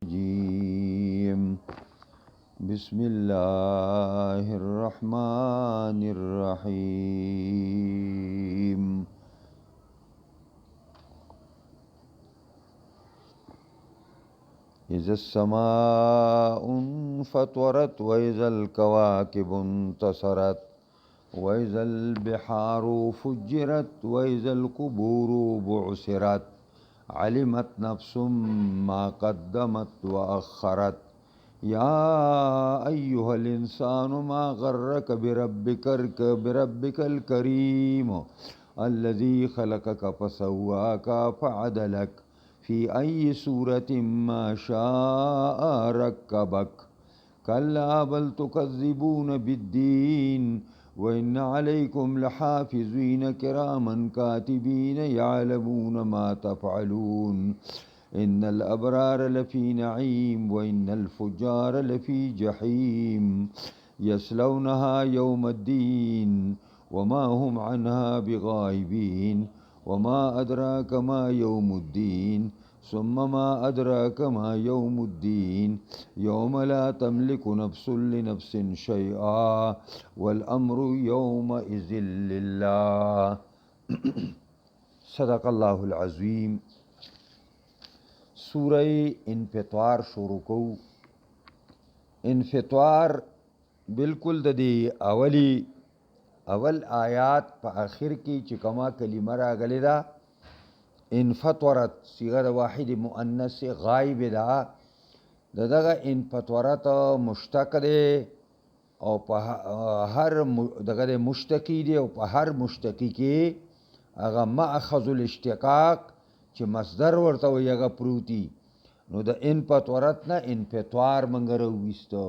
الرجيم بسم الله الرحمن الرحيم إذا السماء انفطرت وإذا الكواكب انتصرت وإذا البحار فجرت وإذا القبور بعثرت علمت نفس ما قدمت وأخرت يا أيها الإنسان ما غرك بربك الكريم الذي خلقك فسواك فعدلك في أي سورة ما شاء ركبك كلا بل تكذبون بالدين وإن عليكم لحافظين كراما كاتبين يعلمون ما تفعلون إن الأبرار لفي نعيم وإن الفجار لفي جحيم يصلونها يوم الدين وما هم عنها بغائبين وما أدراك ما يوم الدين ثم ما أدراك ما يوم الدين يوم لا تملك نفس لنفس شيئا والأمر يومئذ لله صدق الله العظيم. سورہ انفطار شروع کو. انفطار بالکل د دې اول آیات په آخر کې چې کما کلمه راغلی ده انفطرت صيغه د واحد مؤنث غایب ده دغه انفطرت مشتق ده او په هر دغه مشتقی دی او په هر مشتقی کې هغه ماخذ الاشتقاق چې مصدر ورته وي هغه پروتي نو د انفطرت نه انفطار منګره وستو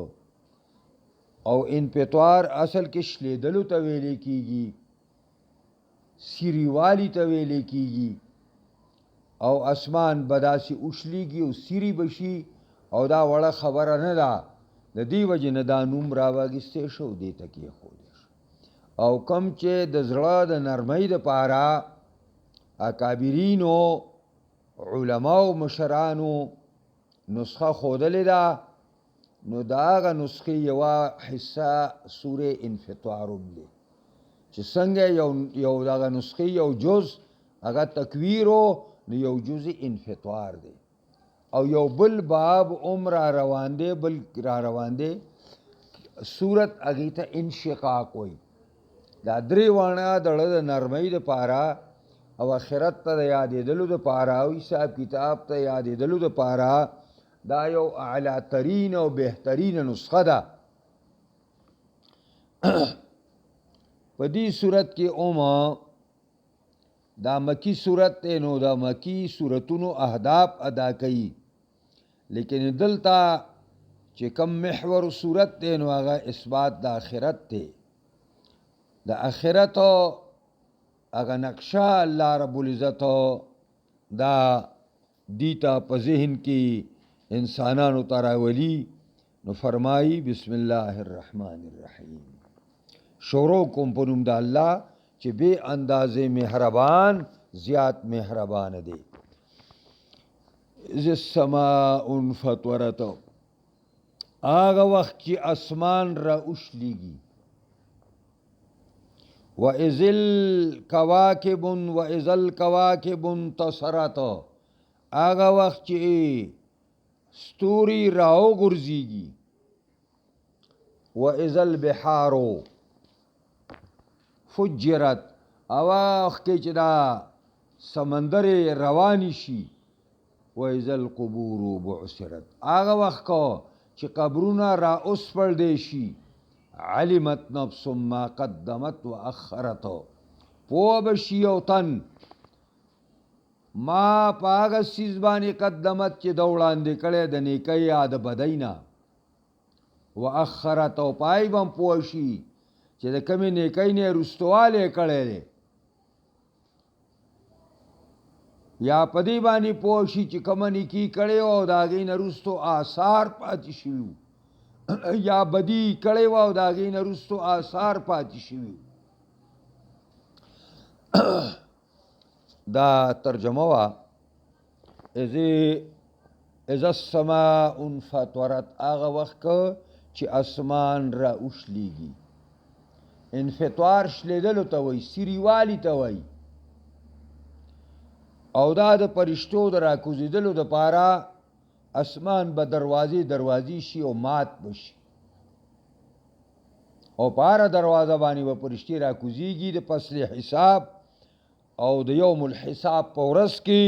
او انفطار اصل کې شلیدلو ته ویل کیږي سیریوالی ته ویل کیږي او اسمان بداسي اوشلیږي او سیری بشي او دا وړه خبره نه ده د دې وجه نه دا نوم راواګستې شو دې ته کې خو او کم چې د زړه د نرمۍ د پاره اکابرینو علماء و مشرانو نسخه خودلې ده نو دا هغه نسخې یوه حصه سوره انفطار دی چې څنګه یو دغه نسخې یو جز هغه تکویرو نو یو جز انفطار دی او یو بل باب را روان دی صورت هغې ته انشقاق وایي دا درې واڼه دړه د نرمۍ د پاره او آخرت ته د یادېدلو د پاره او حساب کتاب ته یادېدلو د پاره دا یو اعلی ترین او بهترین نسخه ده. په دې صورت کې دا مکی صورت دی نو دا مکی صورتونو اهداف ادا کوي لیکن دلته چې کم محور صورت دی نو هغه اثبات د آخرت دی د آخرت هغه نقشه الله رب العزت دا دیتا په ذهن کې انسانانو ته راولي نو فرمایي بسم الله الرحمن الرحیم شروع کوم په نوم د الله چې بے اندازې مهربان زیات مهربان دی. اذ السماء انفطرت هغه وخت چې اسمان را اوشلیږي وَإِذِ الْكَوَاكِبُ انتصرت هغه وخت چې ستوري راو ګرځيږي وَإِذَا الْبِحَارُ فُجِّرَت هغه وخت چې دا سمندر رواني شي وَإِذَا الْقُبُورُ بُعْثِرَت هغه وخت چې قبرونه را اوسپړ دی شي علمت نفس ما قدمت و اخرت پوه بشي او تن ما پاغه سیز باندې قدمت چې د وړاندې کړی د نیکۍ یا د بدۍ نه و اخرت او پای بم پوه شي چې د کمې نیکۍ نه رستوالی کړی دی یا په دې باندې پوه شي چې کومه نیکي کړی او د هغې نه رستو آثار پاتې شوي یا بدی کړی و او د هغې نه رستو آثار پاتې شوي دا ترجمه وا ازی اذا السماء انفطرت، هغه وخت چې اسمان را اوښلیږي. انفطار شلیدلو ته وایي، سیریوالي ته وایي. او دا د پرشتو د راکوزېدلو دپاره اسمان به دروازې شي او مات بشي، او په هره دروازه باندې به پرشتې راکوزېږي د فصل حساب او د یوم الحساب په ورځ کې.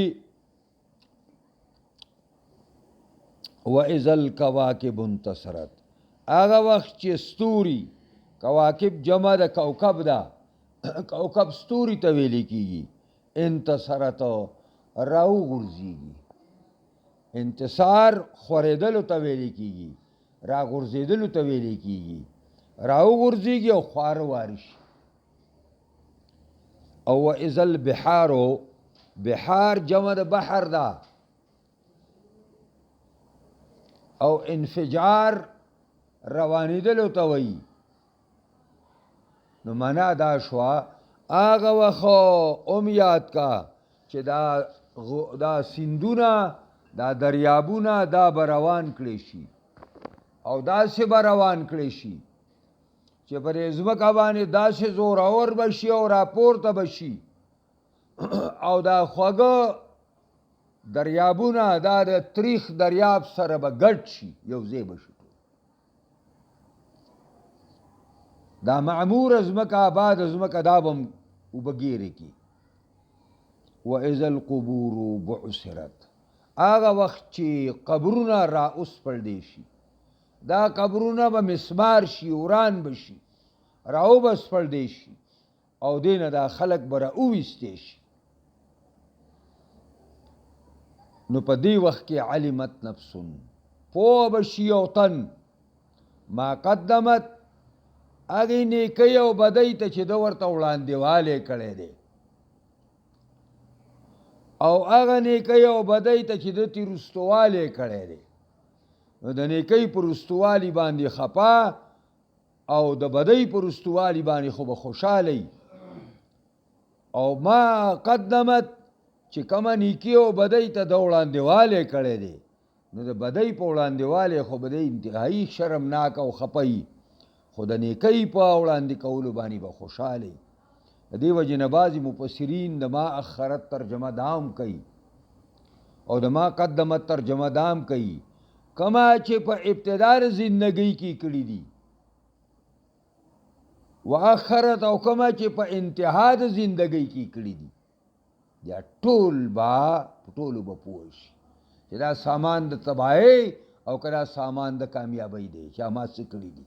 وَإِذَا الْكَوَاكِبُ انتَثَرَتْ، هغه وخت چې ستوري، کواکب جمع د کوكب ده، کوكب ستوري ته ویل کېږي. انتصرت راو غورځېږي. انتصار خورېدلو ته ویل کېږي، را غورځېدلو ته ویل کېږي. راو غورځېږي او خواره واره شي. او وَإِذَا الْبِحَارُ، بحار جمع د بحر ده. او انفجار روانېدلو ته وایي. نو معنا دا شوه هغه وخت یاد کا چې دا سیندونه، دا دریابونه، دا به روان کړی شي، او داسې به روان کړی شي چې پر ځمکه باندې داسې زورور به شي او راپورته به شي. او دا خوږه دریابونه، دا د تریخ دریاب سره به ګډ شي، یو ځای به شي. دا معمور ځمکه، آباد ځمکه، دا به هم اوبه ګیرې کي. وَإِذَا الْقُبُورُ بُعْثِرَتْ، هغه وخت چې قبرونه را اوسپړدې شي. دا قبرونه به مسمار شي، وران به شي، را وبسپړدې شي، او دینه دا خلق به را وویستې شي. نو په دې وخت کې علمت نفس، پوه به شي یو تن، ما قدمت، هغې نیکۍ او بدۍ ته چې ده ورته وړاندېوالی کړی دی، او هغه نیکۍ او بدۍ ته چې ده ترې رستوالی کړی دی. نو د نیکۍ په رستوالي باندې خفه، او د بدۍ په رستوالي باندې خو به خوشحالی. او ما قدمت، چې کومه نیکي او بدۍ ته ده وړاندېوالی کړی دی، نو د بدۍ په وړاندېوالی خو به دی انتهایي شرمناک او خفه، خو د نیکۍ په وړاندې کولو باندې به خوشحالی. د دې وجې نه بعضې مفسرین د ما اخرت ترجمه دام کوي، او د ما قدمت ترجمه دام کوي، کما چې په ابتدار زندگی کې کړي دي، و اخرت، او کما چې په انتها د زندگی کې کړي دي. یا ټول با ټولو به پوه شي چې دا سامان د تباهۍ او که دا سامان د کامیابۍ دی چې ما څه کړي دي.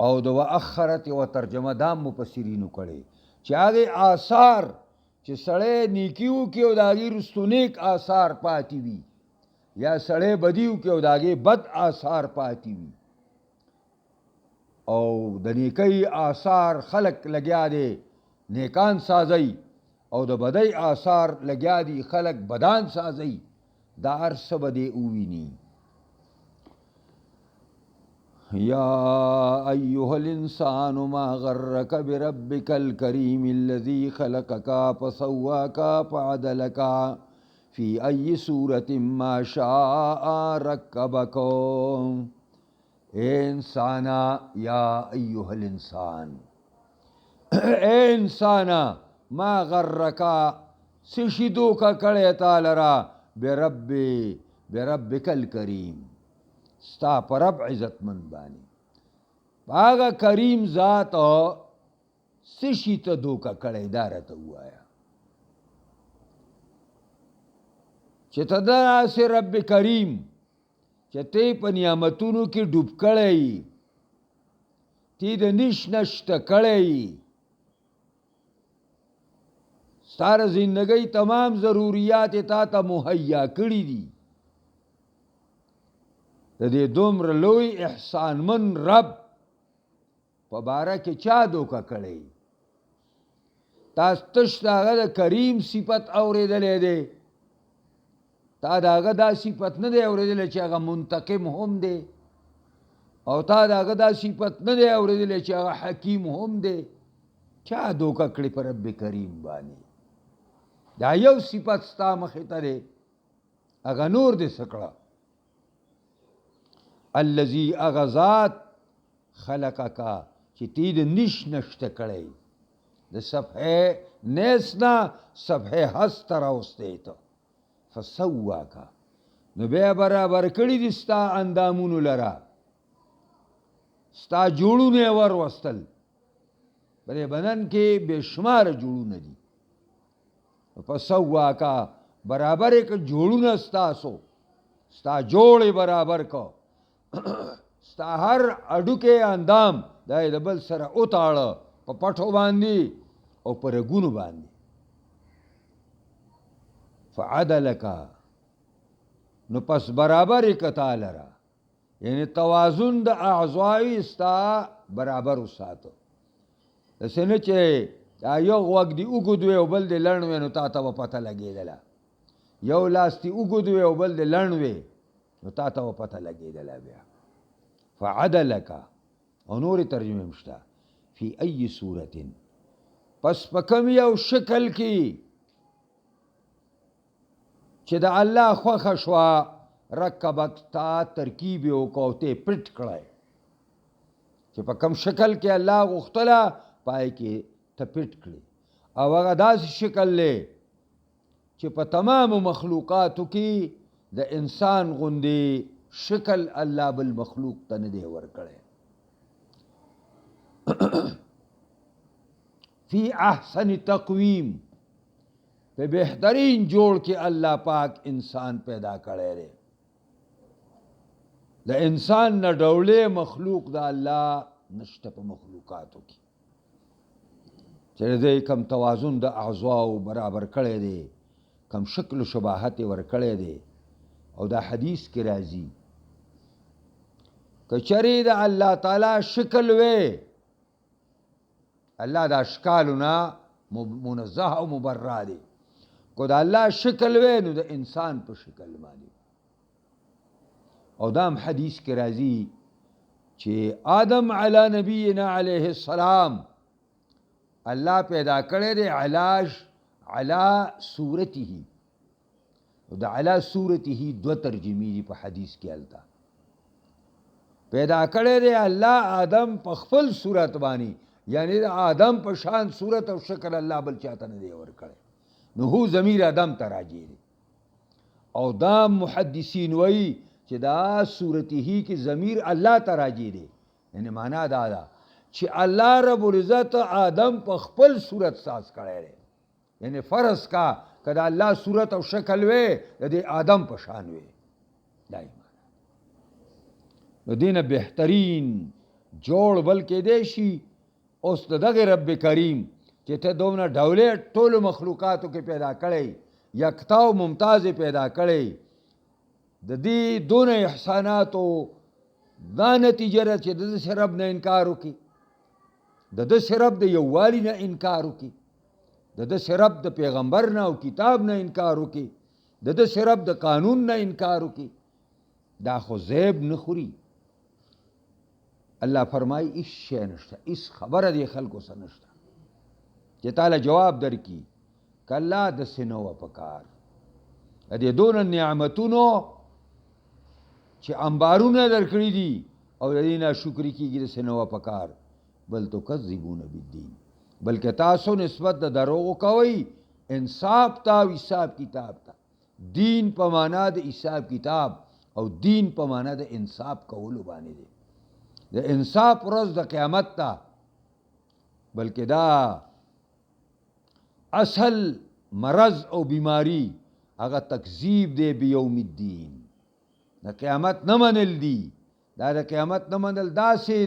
او د وأخرت و ترجمه دام مفسرینو کړي چې هغه آثار چې سړی نیکی وکړي او د هغې رستو نیک آثار پاتې وي، یا سړی بدي وکړي او د هغې بد آثار پاتې وي. او د نیکی آثار خلق لګیا دی نیکان سازی، او د بدی آثار لګیا دی خلق بدان سازی. دا هر څه به دی وویني. یا ایها الانسان ما غرک بربک الکریم الذی خلقک فسواک فعدلک فی ای صورت ما شاء رکبک. اے انسانا، یا ایها الانسان، اے انسانا، ما غرکا سشدو کا کڑے تالرا بربک الکریم، ستا پر رب عزت من بانی باغا کریم ذات سشی تا دو کا کڑے دارتا ہوا ہے. چه تدرا سے رب کریم چه تی پا نعمتونو کی ڈوب کڑے، تی دا نش نشت کڑے، سار زندگی تمام ضروریات تا تا مہیا کری دی. دا دے دومر لوی احسان من رب پا بارا کے چا دوکا کڑی. تا تشت آگا دا کریم صفت اوری دلے دے، تا دا آگا دا صفت ندے اوری دلے چا آگا منتقم ہم دے، او تا دا آگا دا صفت ندے اوری دلے چا آگا حکیم ہم دے. چا دوکا کڑی پر رب کریم بانی. دا یو صفت ستا مخیطہ دے، اغه نور دې سکړه الذي اغذات خلقک چې تی د نشته کړی د صفحه نیسنا صفحه هست راوسته ته فسواک نو بیا برابر کړی دي ستا اندامونو لرا ستا جوړونه ور وستل بلې بدن کې بشمار جوړونه دي فسواک برابر یک جوړونه ستاسو ستا جوړې برابر کو ستا هر اډو کې اندام دا د بل سره اوتاړه په پټو باندې او پر رګونو باندې فعدلک نو پس برابر کتا لرا یعنی توازن د اعضاء استا برابر وساتو دسنه چې یو وګ دی وګدوي او بل دی لړنوي نو تا ته پته لګیدله یو لاس دی وګدوي او بل دی لړنوي نو تا ته پته لګیدله بیا فعدلک او نور ترجمه مشتا فی ای صورت پس پکم یو شکل کی چې د الله خوښه شوا رکبک تا ترکیب یو کوته پټ کړای چې په کم شکل کې الله غختلا پای کې ته پټ کړی او هغه داسې شکل لې چې په تمام مخلوقاتو کې د انسان غوندې شکل الله بل مخلوق ته نه دی ورکړی فی احسن تقویم په بهترین جوړ کې الله پاک انسان پیدا کړی دی د انسان نه ډولې مخلوق د الله نشته په مخلوقاتو کې چې دې کم توازن د اعضاء برابر کړی دی کم شکل و شباهت ور کړی دی او دا حدیث کې راځي کچری د الله تعالی شکل وې الله د اشکالنا منزه او مبرع دی کو د الله شکل وې نو د انسان په شکل باندې او دام حدیث کې راځي چې آدم علی نبینا علیه السلام الله پیدا کړی دی علاج علی صورته او د علی صورته دو ترجمې دي په حدیث کې التا پیدا کړی دی الله آدم په خپل صورت باندې یعنی د آدم په شان صورت او شکل الله بل چاته نه دی ورکړی نو هو ضمیر آدم ته راجع دی او دا محدثین وایي چې دا صورته کې ضمیر الله ته راجع دی یعنی معنا دا ده چې الله رب العزت آدم په خپل صورت ساز کړی دی یعنی فرض کا کدا الله صورت او شکل وې د آدم په شان وې دایما نو دینه بهترین جوړ بلکې دی شي اوس دغه رب کریم چې ته دومره ډولې ټول مخلوقاتو کې پیدا کړی یکتا او ممتاز پیدا کړی د دې دون احساناتو دا نتیجه را چې د رب نه انکار وکي د رب د یووالي نه انکار وکي د رب د پیغمبر نه او کتاب نه انکار وکي د رب د قانون نه انکار وکي دا خو زیب نه خوري الله فرمای اس شی نشته اس خبره دی خلکو سره نشته چې تعالی جواب درکې کله د سينو پکار دې دون نعمتونو چې انبارونه درکړي دي او دې نه شکر کیږي د سينو پکار بل تو کذبون بالدین بلکې تاسو نسبت د دروغ کوي انصاف تا او حساب کتاب تا دین په معنا د حساب کتاب او دین په معنا د انصاف کولو باندې دی د انصاف ورځ د قیامت تا بلکې دا اصل مرض او بیماری هغه تکذیب دی بیوم الدین د قیامت نه منل دی دا د قیامت نه منل داسې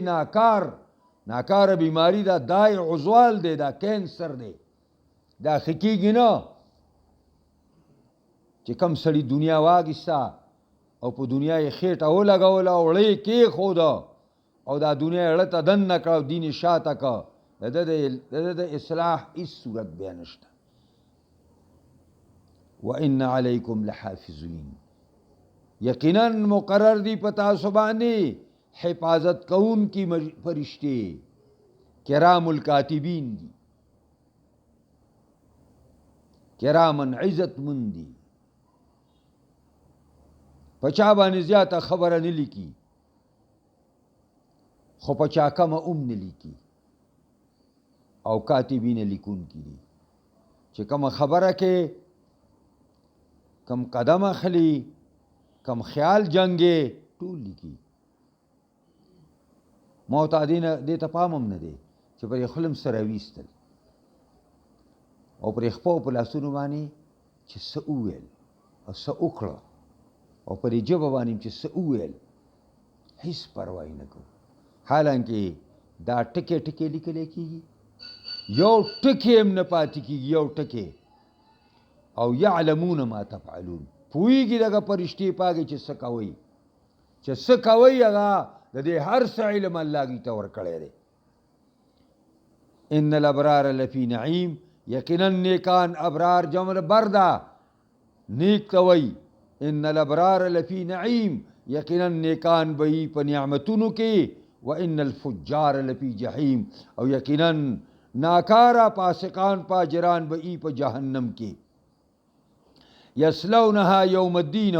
ناکار بیماری دا دای عضوال دی دا کینسر دی دا خکیږي نه چې کم سړی دنیا واګستا او په دنیا یې خېټه ولګوله او وړې کې خوده او دا دنیا اړه دن نه کړو دین شاته کا د اصلاح اس صورت بیان نشته وان علیکم لحافظین یقینا مقرر دی پتا سبحانی حفاظت کون کی فرشتے کرام الکاتبین دی کرامن عزت مندی په چا باندې زیاته خبره نه لیکي خو په چا کمه نه لیکي او کاتبین لیکونکي دي چې کومه خبره کې کم قدم اخلي کم خیال جنگي ټول لیکي معتادین دې ته پام هم نه دی چې پر خلم سره ویستل او پر خپل په لاسونو باندې چې څه وویل او څه وکړه او پر جبه باندې چې څه وویل هیڅ پروا نه کوي حالانکه دا ټکي ټکي لیکل کېږي یو ټکی هم نه پاتې کېږي یو ټکی او یعلمون ما تفعلون پوهېږي دغه فرشتې پاږي چې څه کوئ چې څه کوئ هغه د دې هر څه علم الله دوی ته ورکړی دی ان الابرار لفی نعیم یقینا نیکان ابرار جمع بردا نیک ته وایي ان الابرار لفی نعیم یقینا نیکان به یې په نعمتونو کې و ان الفجار لفی جحیم او یقینا ناکارا پاسقان پاجران به یې په جهنم کې یسلونها یوم الدین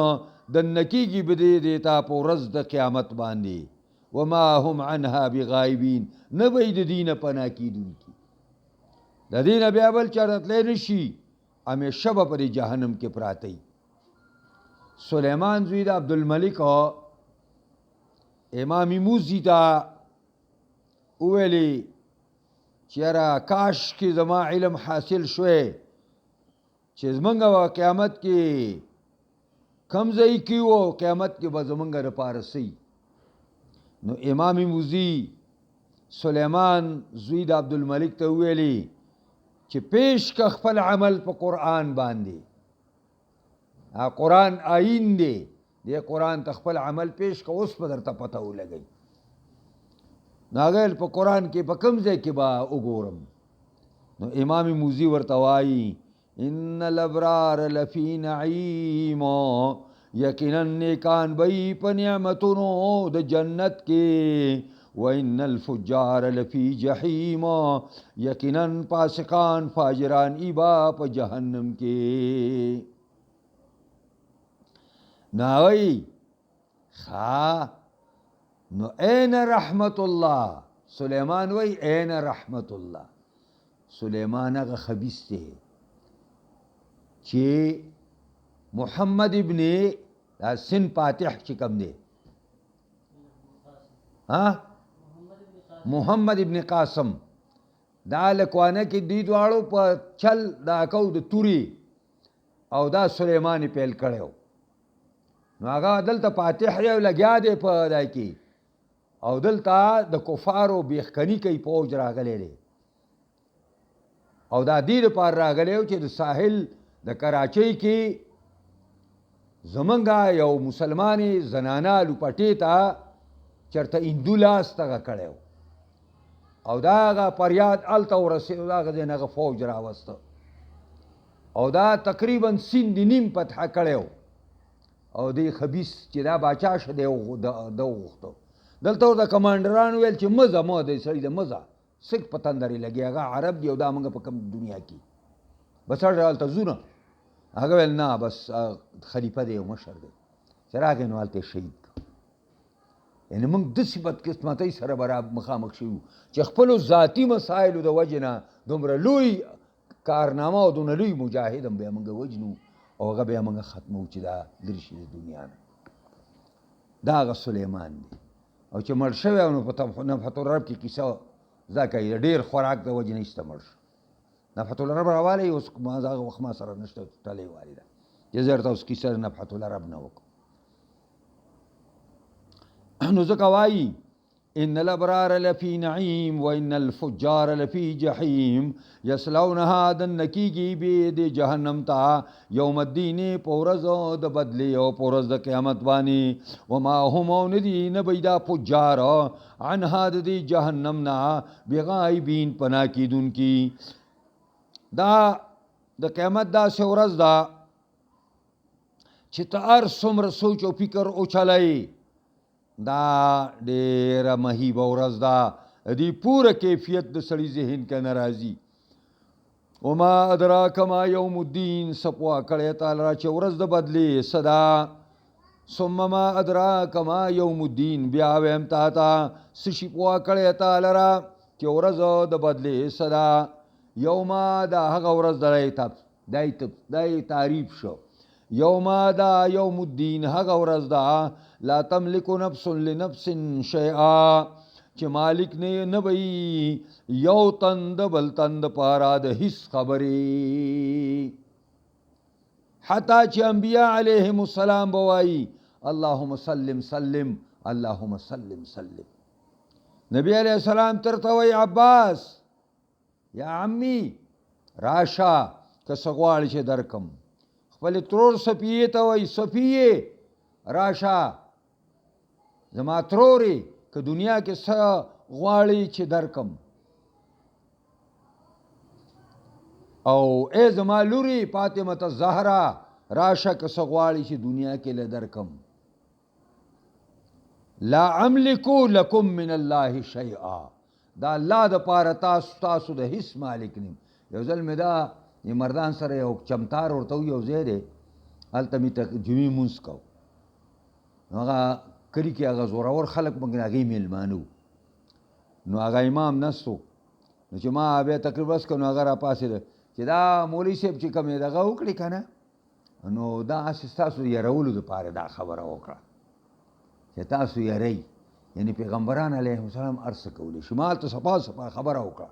دنکیږي به دې دیتا په ورځ د قیامت باندې وما هم عنها بغایبین نه به د دینه پناه کیدونکي د دینه بیا بل چا راتلی نشي همیشه به په جهنم کې پراته سلیمان زوی د عبدالملک امام موزی ته وویلې چې یاره کاش کې زما علم حاصل شوی چې زمونږ به قیامت کې کم ځای کې و قیامت کې به زمونږ دپاره سی نو امام موزی سلیمان زوی د عبدالملک ته وویلې چې پیش که خپل عمل په قرآن باندې قرآن آیین دی دې قرآن ته خپل عمل پیش که اوس به درته پته ولګئ نو هغه په قرآن کې په کوم ځای کې به وګورم نو امام موزی ورته وایي ان الابرار لفی نعیم یقینا نیکان بی په نعمتونو د جنت کې و ان الفجار لفی جحیم یقینا فاسقان فاجران ایبا په جهنم کې ناوی خا نو این رحمت الله سلیمان وی این رحمت الله سلیمان هغه خبیث دی چې محمد ابن سن پاتح چې کوم دی محمد ابن قاسم دا لکوانه کې دی دواړو په چل دا کو د توري او دا سلیمان پیل کړو نو هغه دلته فاتح یو لګیا دی په دای کې او دلته د کفارو بیخکنی کوي فوج راغلی دی او دا دې لپاره راغلی و چې د ساحل د کراچۍ کې زمونږ یو مسلمانې زنانه لوپټې ته چېرته هندو لاس دغه کړی او دا هغه فریاد هلته ورسېد د هغه ځای نه هغه فوج راوسته او دا تقریبا سیند نیم فتحه کړی او دی خبیث چې دا باچا شه دی ده وغوښتو دلته ورته کمانډران ویل چې مزه مه دی سړي د مزه سک په تندرې لګي هغه عرب دی او دا موږ په کوم دنیا کې بس هلته ځو نه هغه ویل نه بس خلیفه دی او مشر دی چې راغی نو هلته شهید یعنې موږ داسې بدقسمتۍ سره به مخامخ شوي چې خپلو ذاتي مسایلو د وجې نه دومره لوی کارنامه او دونه لوی مجاهد هم بیا موږ وجنو او هغه بیا موږ ختمو چې دا لرې شي د دنیا نه دا هغه سلیمان دی او چې مړ شوی نو په نفحة الرب کې کیسه زده کوي د ډېر خوراک د وجې نه ایسته مړ شو نفحة الرب راوالی اوس هغه وخت ما سره نشته ټلۍ والي ده چې زه درته اوس کیسه د نفحة الرب نه وکړم نو ځکه وایي ان الابرار لفی نعیم و ان الفجار لفی جحیم یصلونها دنکیږي بې د جهنم ته یوم الدین په ورځ د بدلې او په ورځ د قیامت باندې وما هم او نه دي نه به دا فجار عنها د دې جهنم نه بغایبین پناه کیدونکي دا د قیامت داسې ورځ ده چې ته هر څومره سوچ او فکر اوچلی دا ډېره مهیبه ورځ ده دې پوره کیفیت د سړي ذهن کې نه راځي وما ادراک ما یوم الدین څه پوه کړی تعالی را چې ورځ د بدلې څه ده ثم ما ادراک ما یوم الدین، بیا ویم تا تا سشی پوا کړی تا لرا چې ورځ د بدلې صدا. یوما دا هغه ورځ دای تعریف شو. یوما دا یوم الدین هغه ورځ دا لا تملک نفس لنفس شیئا چې مالک نه وي یو تند بل تند پارا د هیڅ خبرې. حتی چې انبیاء علیهم السلام بوایي اللهم سلم سلم اللهم سلم سلم. نبی علیہ السلام ترته وی عباس یا عمی راشا که سغواړي چې درکم. خپل ترور صفیه ته وی صفیه راشا زما تروري که دنیا کې څه غواړي چې درکم، او ای زما لوري فاطمه الزهرا راشه که څه غواړي چې دنیا کې له درکم. لا املک لکم من الله شیئا، دا الله د پاره تاسو د هیڅ مالک نیم. یو ځل مې دا مردان سره یو چمتار ورته یو ځای دی، هلته مې جمعې مونځ کو، هغه کلي کې هغه زورور خلک مګر هغې میلمانه، نو هغه امام نستو، نو چې ما بیا تقریب بس کړ نو هغه راپاڅېده چې دا مولوي صاحب چې کوم یې دغه وکړي که نه، نو دا هسې ستاسو یرولو دپاره دا خبره وکړه چې تاسو یری، یعنی پیغمبران علیهم السلام هر څه کولی شي. ما هلته صفا صفا خبره وکړه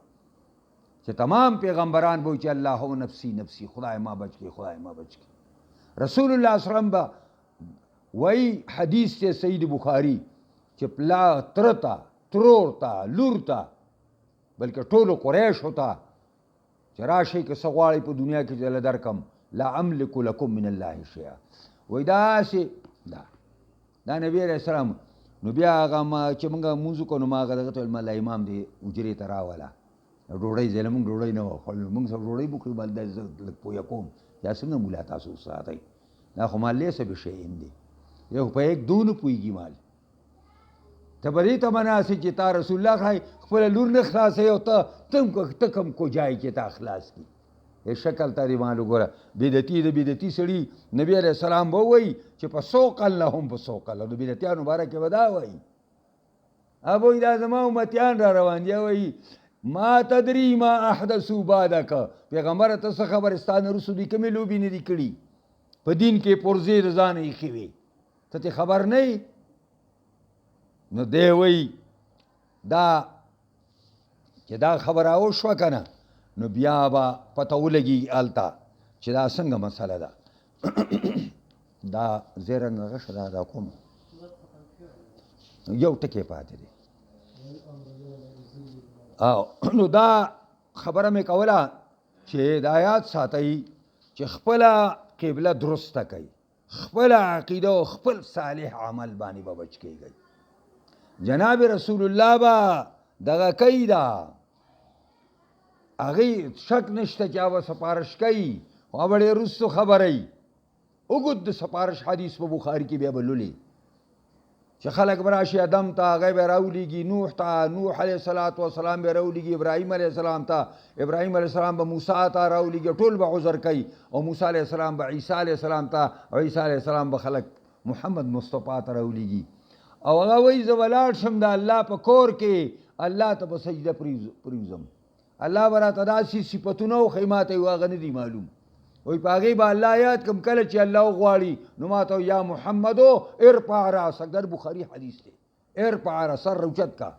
چې تمام پیغمبران به وایي چې اللهم نفسی نفسی، خدای ما بچ کړي خدای ما بچ کړي. رسول الله صلی الله علیه وسلم به وایي حدیث دی سید بخاری چې پلا تره ته ترور ته لور ته بلکې ټولو قریشو ته چې راشئ که څه غواړئ په دنیا کې چې له درکم، لا املک لکم من الله شیئا. وایي داسې دا نبی علیہ السلام. نو بیا هغه ما چې موږ مونځ وکړو نو ما هغه دغه ته ویل مله امام دی حجرې ته راوله ډوډۍ ځای له موږ ډوډۍ نه وه خوړلې، موږ سره ډوډۍ به وکړو بل زه لږ پویه کوم یا څنګه مولا تاسو ساتئ، دا خو مال لیسه بشیئن دی، یو په یک دو نه پوهېږي مال. ته به دې تمنا سې چې تا رسول الله ښایي خپله لور نه خلاصوې او ته کوم کوجای کې تا خلاص کړي. شکل ته دې مال وګوره، بدعتي د بدعتي سړي نبي علیه السلام به ووایي چې په سوقل لهم په سوقل، د بدعتیانو باره کې به دا وایي هغه وایي دا زما امتیان را روان دي، وایي ما تدري ما احدثو بعدک، پیغمبره ته څه خبر ستا نه وروسته دوی کومې لوبې نه دي کړي په دین کې پرزې د ځانه ایښې وې، ته ترې خبر نه یې. نو دی وایي دا چې دا خبره وشوه که نه نو بیا به پته ولګي هلته چې دا څنګه مسله ده. دا زیره نغشه دا کوم یو ټکی پاتې دی. نو دا خبره مې کوله چې هدایات ساتئ چې خپله قبله درسته کوي، خپله عقیده او خپل صالح عمل باندې به بچ کېږئ. جناب رسول الله به دغه کوي دا هغې شک نشته چې هغه سپارش کوي، خو هغه ډېر وروستو خبره اوږد د سپارش حدیث په بخاري کې بیا به لولي چې خلک به راشي ادم ته هغه به راولیږي، نوح ته نوح علیه الصلاة والسلام به راولیږي، ابراهیم علیه السلام ته ابراهیم علیه السلام به موسی ته راولیږي، ټول به عذر کوي، او موسی علیه السلام به عیسی علیه السلام ته او عیسی علیه السلام به خلک محمد مصطفی ته راولیږي. او هغه وایي زه ولاړ شم د الله په کور کې الله ته به سجده پرېوځم، الله به راته داسې صفتونه وښیي ما ته یې هغه نه دي معلوم، وایي په هغې به الله یاد کړم کله چې الله وغواړي نو ما ته یا محمدو ارفع راسک، در بخاري حدیث دی، ارفع را سر اوچت کا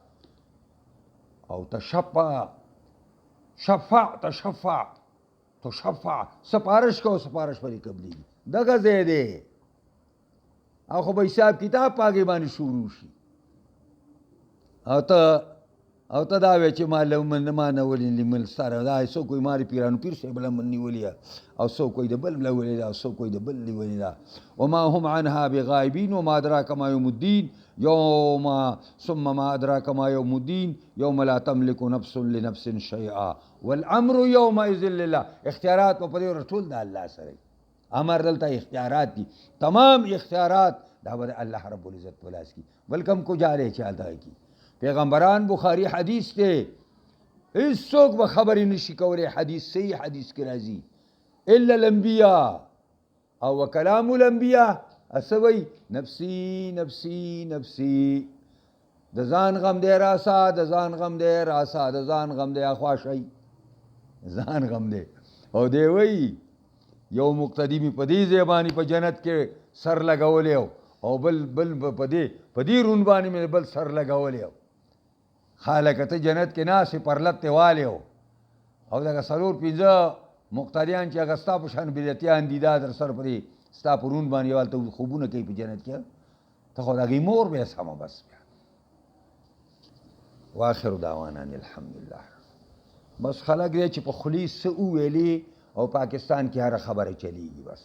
او تشفع سپارش کو سپارش پرې قبلېږي. دغه ځای دی او خو به حساب کتاب په هغې باندې شروع شي. او ته دا وایې چې ما نه ولې مل سره دا څوک وایي ما د پیرانو پیر صاحب له من نیولې ده، او څوک وایي د بل نیولې ده، او څوک وایي د بل نیولې ده. وما هم عنها بغائبین وما ادراک ما یوم الدین ثم ما ادراک ما یوم الدین یوم لا تملک نفس لنفس شیئا والامر یومئذ لله. اختیارات په دې ورځ ټول د الله سره، امر دلته اختیارات دي، تمام اختیارات دا به الله رب العزت په لاس کې، بل کوم کو جارې چې هلته کی پیغمبران. بخاری حدیث دی هیڅوک به خبرې نشي کولی، حدیث صحیح حدیث کې راځي الا الانبیاء او کلام الانبیاء اسوي نفسي نفسي نفسي د ځان غم دی راسا د ځان غم دی راسا د ځان غم دی اخواشي ځان غم دی او دی وی یو مقتدی می په دې زبانی په جنت کې سر لګولې او بل په دې رون باندې مې بل سر لګولې خالق ته جنت کې ناس پرلت والے او دا سلور پنځه مقتدیان چې هغه ستا په شان بدعتیان دي دا در سر پرې ستا په رون باندې والته خوبونه کوي په جنت کې ته خو د هغې مور به یې سمه بس بیا واخر دعوانا الحمدلله بس خلک دی چې په خولي څه وویلي او پاکستان کې هره خبره چلیږي بس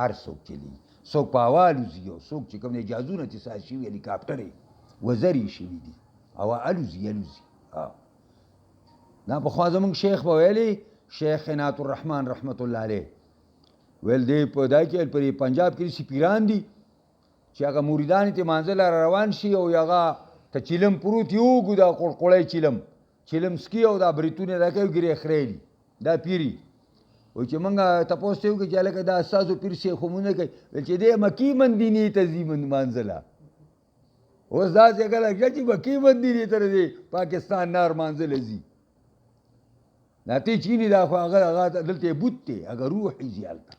هر څوک چلیږي څوک په هوا الوزي او څوک چې کوم دی جهازونه چې ساز شوي هلیکاپټرې وزرې شوي دي هوا الوزي دا پخوا زمونږ شیخ به ویلي شیخ عنایت الرحمن رحمت الله علیه ویل دی په دا کې په پنجاب کې داسې پیران دي چې هغه مریدان یې منزل را روان شي او هغه ته چیلم پروت یي اوږد دا قړقړی چیلم سکي او دا بریتونه دا کوي ګرې خرې دي دا پیري وایي چې موږ تپوس ته وکړو چې هلکه دا ستاسو پیر شیخ خو مونځ کوي ویل چې دی مکي مندینې ته ځي منزله اوس داسې خلک شته چې مکي مندینې ته دی پاکستان نار منزله ځي دا ته چینی دا خو هغه دلته بوت دی هغه روح یې ځي هلته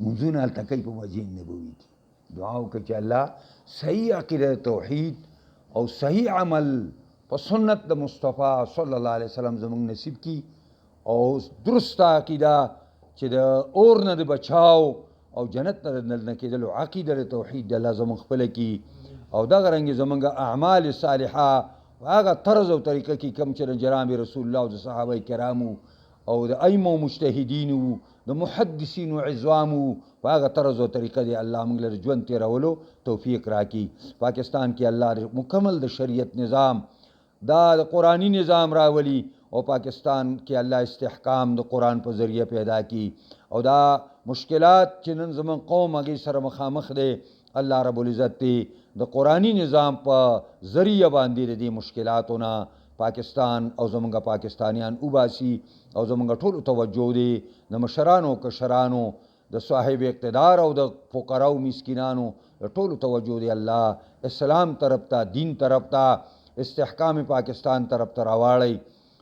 منځونه هلته کوي په مسجد نبوي کې دعا وکړه چې الله صحیح عقیده توحید او صحیح عمل په سنت د مصطفی صلی الله علیه وسلم زموږ نصیب کی او درسته عقیده چې د اور نه د بچاو او جنت ته نه کېدلو عقیده د توحید د الله زموږ خپله کی او دغه رنګې زموږ اعمال صالحه هغه طرز او طریقه کې کوم چې د جناب رسول الله او د صحابه کرامو او د ائمه مجتهدینو د محدثینو عظامو په هغه طرز او طریقه دی الله موږ له ژوند تېرولو توفیق راکړي پاکستان کې الله مکمل د شریعت نظام دا د قرآنی نظام راولي او پاکستان کې الله استحکام د قرآن په ذریعه پیدا کی او دا مشکلات چې نن زموږ قوم هغې سره مخامخ دی الله رب العزت دی د قرآنی نظام په ذریعه باندې د دې مشکلاتو نه پاکستان او زمونږ پاکستانیان وباسي او زمونږ ټولو توجه دی د مشرانو کشرانو د صاحب اقتدار او د فقراو مسکینانو د ټولو توجه دی الله اسلام طرف ته دین طرف ته استحکام پاکستان طرف ته راواړی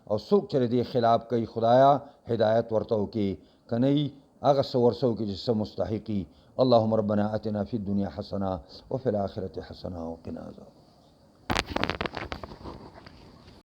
او څوک چې دې خلاف کوي خدایا هدایت ورته وکړي که نه وي هغه څه ورسه وکړي چې څه مستحقي اللهم ربنا آتنا في الدنيا حسنة وفي الآخرة حسنة وقنا عذاب